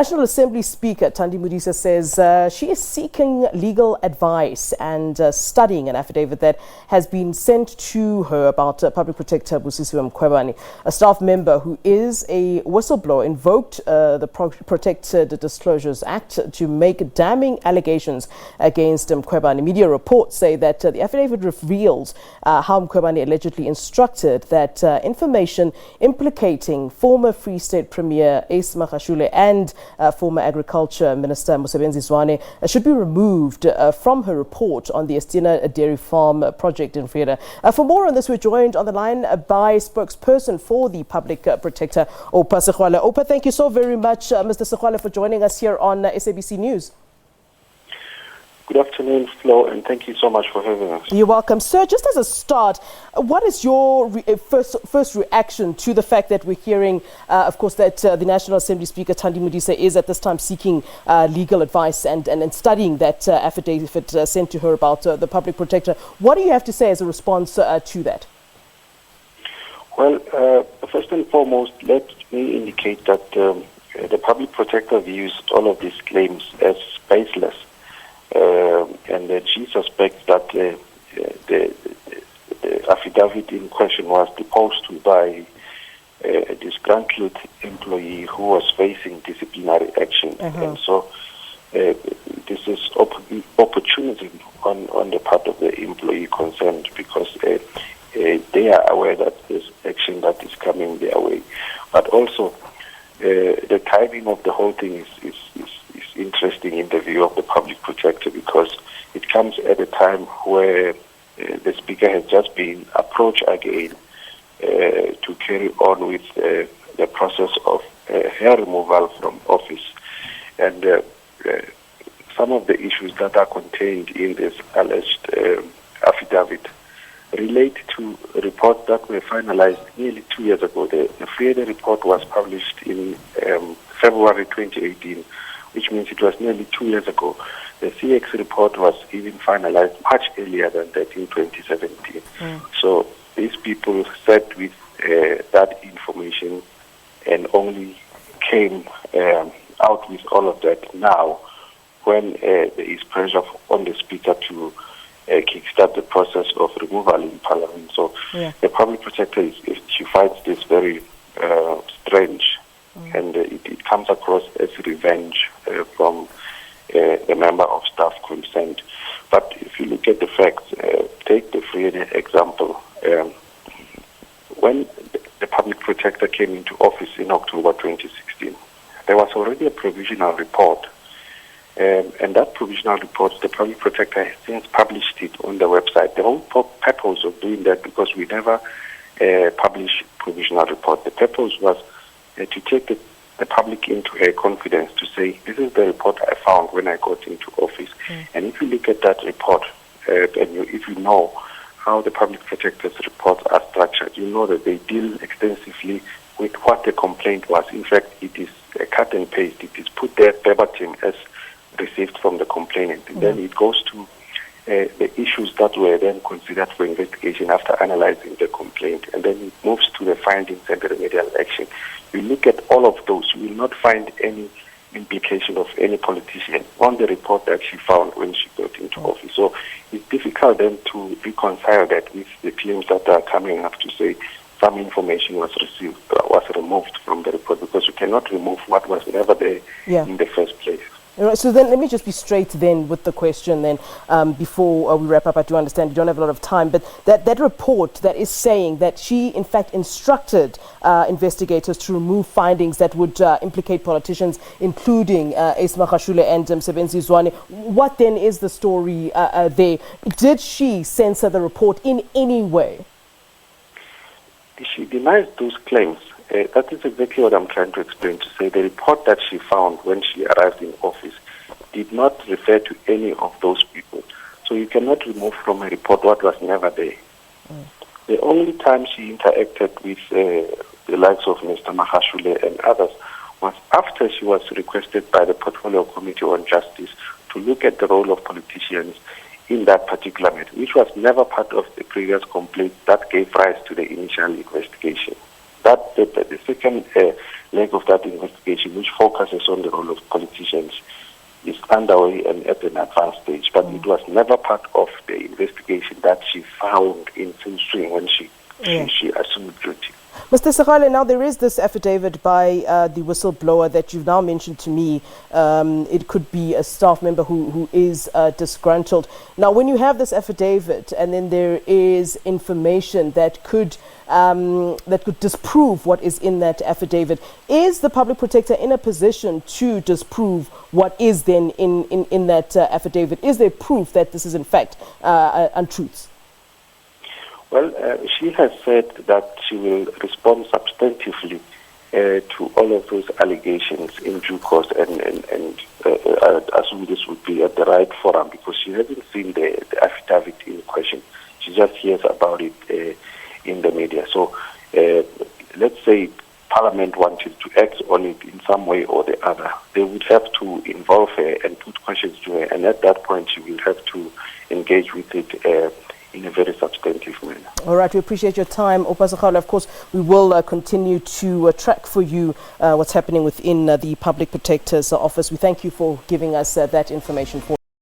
National Assembly Speaker Thandi Modise says she is seeking legal advice and studying an affidavit that has been sent to her about Public Protector Busisiwe Mkhwebane. A staff member who is a whistleblower invoked the Protected Disclosures Act to make damning allegations against Mkhwebane. Media reports say that the affidavit reveals how Mkhwebane allegedly instructed that information implicating former Free State Premier Ace Magashule and former Agriculture Minister Mosebenzi Zwane should be removed from her report on the Estina dairy farm project in Vrede. For more on this, we're joined on the line by spokesperson for the Public Protector, Oupa Segalwe. Oupa, thank you so very much, Mr. Segwale, for joining us here on SABC News. Good afternoon, Flo, and thank you so much for having us. You're welcome. Sir, just as a start, what is your first reaction to the fact that we're hearing, of course, that the National Assembly Speaker Thandi Modise is at this time seeking legal advice and studying that affidavit sent to her about the Public Protector? What do you have to say as a response to that? Well, first and foremost, let me indicate that the Public Protector views all of these claims as baseless. And that she suspects that the affidavit in question was deposed to by a disgruntled employee who was facing disciplinary action. And so this is opportunism on the part of the employee concerned, because they are aware that there's action that is coming their way. But also the timing of the whole thing is interesting in the view of the Public Protector, because it comes at a time where the Speaker has just been approached again to carry on with the process of her removal from office. And some of the issues that are contained in this alleged affidavit relate to reports that were finalized nearly 2 years ago. The Vrede report was published in February 2018, which means it was nearly 2 years ago. The CX report was even finalized much earlier than that in 2017. So these people sat with that information and only came out with all of that now when there is pressure on the Speaker to kickstart the process of removal in Parliament. So the Public Protector, she finds this very strange. And it comes across as revenge from the member of staff concerned. But if you look at the facts, take the Vrede example. When the Public Protector came into office in October 2016, there was already a provisional report. And that provisional report, the Public Protector has since published it on the website. The whole purpose of doing that, because we never publish provisional report, the purpose was to take the public into a confidence to say, this is the report I found when I got into office. And if you look at that report, and if you know how the Public Protector's reports are structured, you know that they deal extensively with what the complaint was. In fact, it is a cut and paste. It is put there verbatim as received from the complainant. And then it goes to the issues that were then considered for investigation after analyzing the complaint, and then it moves to the findings and the remedial action. You look at all of those, you will not find any implication of any politician on the report that she found when she got into office. So it's difficult then to reconcile that with the claims that are coming up to say some information was removed from the report, because you cannot remove what was never there in the first place. So then let me just be straight then with the question then before we wrap up. I do understand you don't have a lot of time, but that report that is saying that she in fact instructed investigators to remove findings that would implicate politicians, including Ace Magashule and Mosebenzi Zwane, what then is the story there? Did she censor the report in any way? She denies those claims. That is exactly what I'm trying to explain, to say the report that she found when she arrived in office did not refer to any of those people. So you cannot remove from a report what was never there. The only time she interacted with the likes of Mr. Magashule and others was after she was requested by the Portfolio Committee on Justice to look at the role of politicians in that particular matter, which was never part of the previous complaint that gave rise to the initial investigation. That the second leg of that investigation, which focuses on the role of politicians, is underway and at an advanced stage. But it was never part of the investigation that she found in Sinstring when she assumed guilty. Mr. Segwale, now there is this affidavit by the whistleblower that you've now mentioned to me. It could be a staff member who is disgruntled. Now, when you have this affidavit and then there is information that could disprove what is in that affidavit, is the public protector in a position to disprove what is then in that affidavit? Is there proof that this is in fact untruths? Well, she has said that she will respond substantively to all of those allegations in due course, and I assume this would be at the right forum because she hasn't seen the affidavit in question. She just hears about it in the media. So let's say Parliament wanted to act on it in some way or the other. They would have to involve her and put questions to her, and at that point she will have to engage with it in a very substantive manner. All right, we appreciate your time, Oupa Segalwe. Of course, we will continue to track for you what's happening within the Public Protector's office. We thank you for giving us that information.